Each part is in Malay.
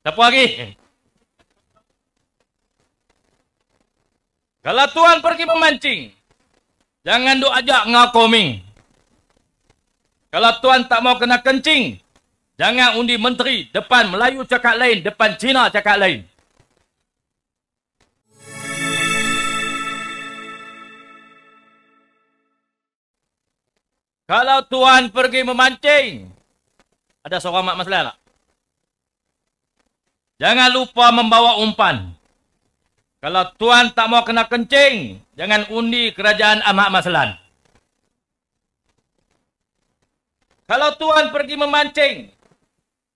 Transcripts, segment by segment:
Siapa lagi? Kalau tuan pergi memancing, jangan duk ajak ngakoming. Kalau tuan tak mau kena kencing, jangan undi menteri. Depan Melayu cakap lain, depan Cina cakap lain. Kalau tuan pergi memancing, ada seorang mak masalah tak? Jangan lupa membawa umpan. Kalau tuan tak mau kena kencing, jangan undi kerajaan Ahmad Maslan. Kalau tuan pergi memancing,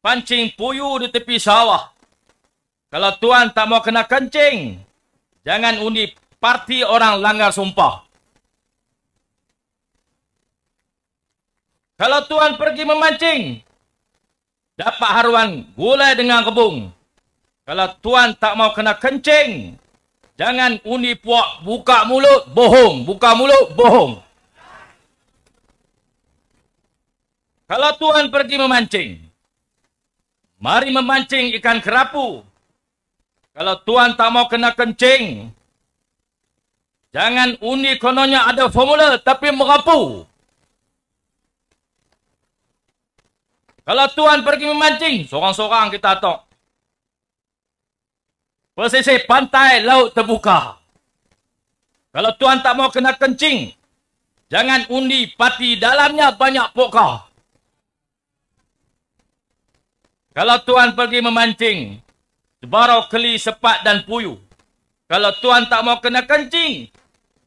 pancing puyuh di tepi sawah. Kalau tuan tak mau kena kencing, jangan undi parti orang langgar sumpah. Kalau tuan pergi memancing, dapat haruan gulai dengan kebung. Kalau tuan tak mau kena kencing, jangan undi puak buka mulut, bohong. Buka mulut, bohong. Kalau tuan pergi memancing, mari memancing ikan kerapu. Kalau tuan tak mau kena kencing, jangan undi kononnya ada formula tapi merapu. Kalau tuan pergi memancing, sorang-sorang kita tok. Pesisir pantai, laut terbuka. Kalau tuan tak mau kena kencing, jangan undi parti dalamnya banyak pokok. Kalau tuan pergi memancing, sebarau keli, sepat dan puyuh. Kalau tuan tak mau kena kencing,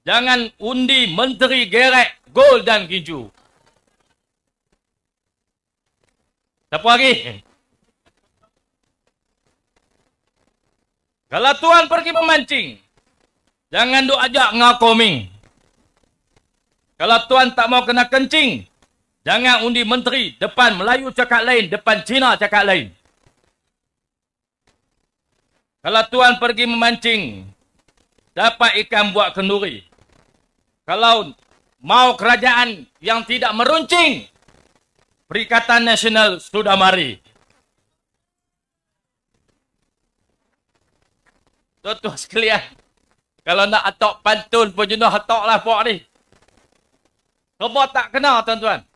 jangan undi menteri gerek, gol dan ginju. Siapa lagi? Kalau tuan pergi memancing, jangan duk ajak ngakoming. Kalau tuan tak mau kena kencing, jangan undi menteri. Depan Melayu cakap lain, depan Cina cakap lain. Kalau tuan pergi memancing, dapat ikan buat kenduri. Kalau mau kerajaan yang tidak meruncing, Perikatan Nasional sudah mari. Tuan-tuan sekalian, kalau nak atok pantun pun jenuh atoklah pok ni. Sebab tak kena, tuan-tuan.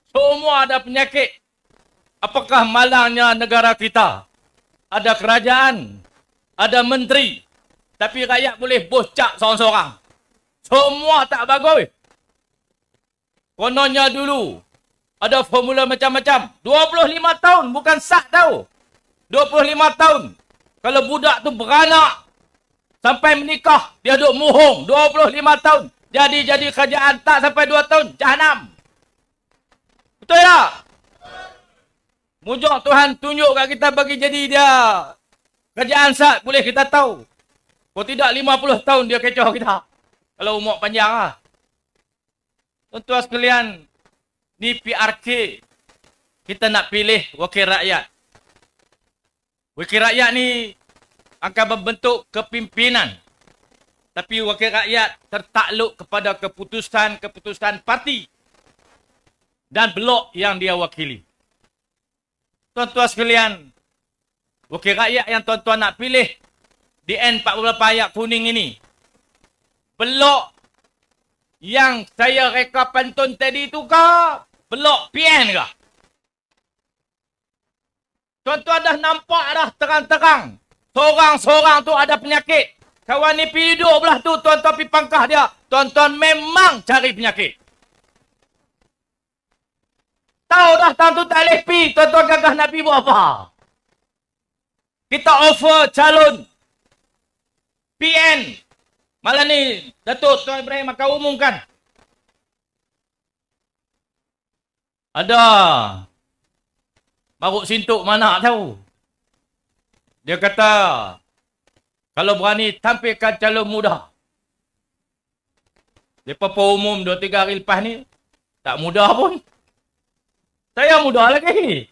Semua ada penyakit. Apakah malangnya negara kita? Ada kerajaan, ada menteri, tapi rakyat boleh bocak seorang-seorang. Semua tak bagus. Kononnya dulu ada formula macam-macam. 25 tahun bukan sah tau. 25 tahun. Kalau budak tu beranak sampai menikah, dia duk muhung 25 tahun. Jadi kerajaan tak sampai 2 tahun, jahanam. Betul tak? Mujur Tuhan tunjuk kat kita bagi jadi dia kerajaan sah, boleh kita tahu. Kalau tidak 50 tahun dia kecoh kita. Kalau umur panjang lah. Tuan-tuan sekalian, ni PRK. Kita nak pilih wakil rakyat. Wakil rakyat ni akan membentuk kepimpinan. Tapi wakil rakyat tertakluk kepada keputusan parti dan blok yang dia wakili. Tuan-tuan sekalian, wakil rakyat yang tuan-tuan nak pilih di N 40 ayat kuning ini, blok yang saya reka pantun tadi tu ke blok PN ke? Tuan-tuan dah nampak dah terang-terang. Seorang-seorang tu ada penyakit. Kawan ni pergi duduk belah tu, tuan-tuan pergi pangkah dia. Tuan-tuan memang cari penyakit. Tahu dah tahun tu tak boleh pergi, tuan-tuan gagah nak pergi buat apa? Kita offer calon PN. Malam ni, Datuk Tuan Ibrahim akan umumkan. Ada Maruk Sintuk mana tahu. Dia kata, kalau berani tampilkan calon muda. Lepas umum 2-3 hari lepas ni, tak muda pun. Saya muda lagi.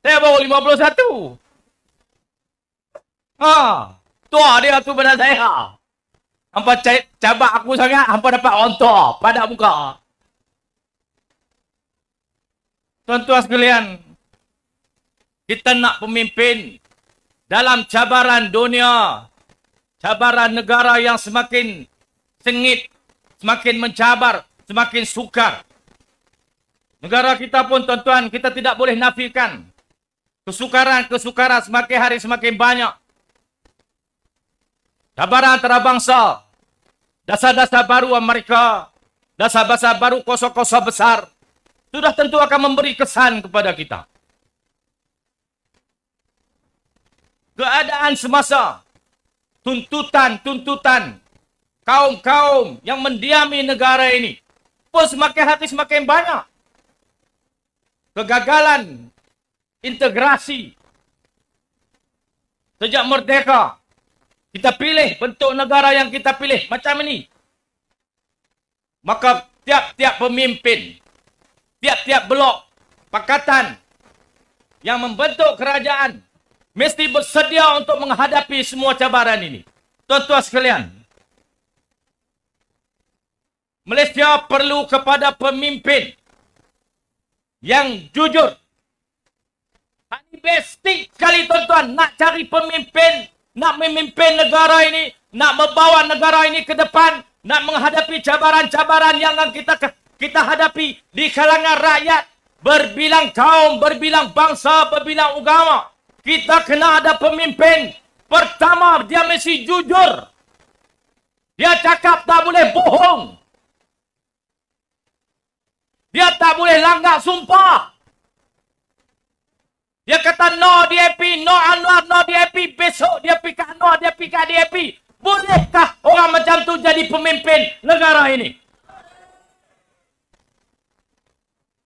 Saya baru 51. Tua dia tu pada saya. Hampa cabak aku sangat, hampa dapat rontok pada muka. Tuan-tuan sekalian, kita nak pemimpin dalam cabaran dunia, cabaran negara yang semakin sengit, semakin mencabar, semakin sukar. Negara kita pun tuan-tuan, kita tidak boleh nafikan. Kesukaran semakin hari semakin banyak. Cabaran antarabangsa, dasar-dasar baru Amerika, dasar-dasar baru kosong-kosong besar, sudah tentu akan memberi kesan kepada kita. Keadaan semasa, tuntutan kaum-kaum yang mendiami negara ini pun semakin hari semakin banyak. Kegagalan integrasi sejak merdeka, kita pilih bentuk negara yang kita pilih macam ini. Maka tiap-tiap pemimpin, tiap-tiap blok pakatan yang membentuk kerajaan mesti bersedia untuk menghadapi semua cabaran ini. Tuan-tuan sekalian, Malaysia perlu kepada pemimpin yang jujur. Ini basic sekali tuan-tuan. Nak cari pemimpin, nak memimpin negara ini, nak membawa negara ini ke depan, nak menghadapi cabaran-cabaran yang kita hadapi di kalangan rakyat, berbilang kaum, berbilang bangsa, berbilang agama. Kita kena ada pemimpin. Pertama, dia mesti jujur. Dia cakap tak boleh bohong. Dia tak boleh langgar sumpah. Dia kata no DAP, no Anwar, no DAP. Besok dia pergi ke Anwar, dia pergi ke DAP. Bolehkah orang macam tu jadi pemimpin negara ini?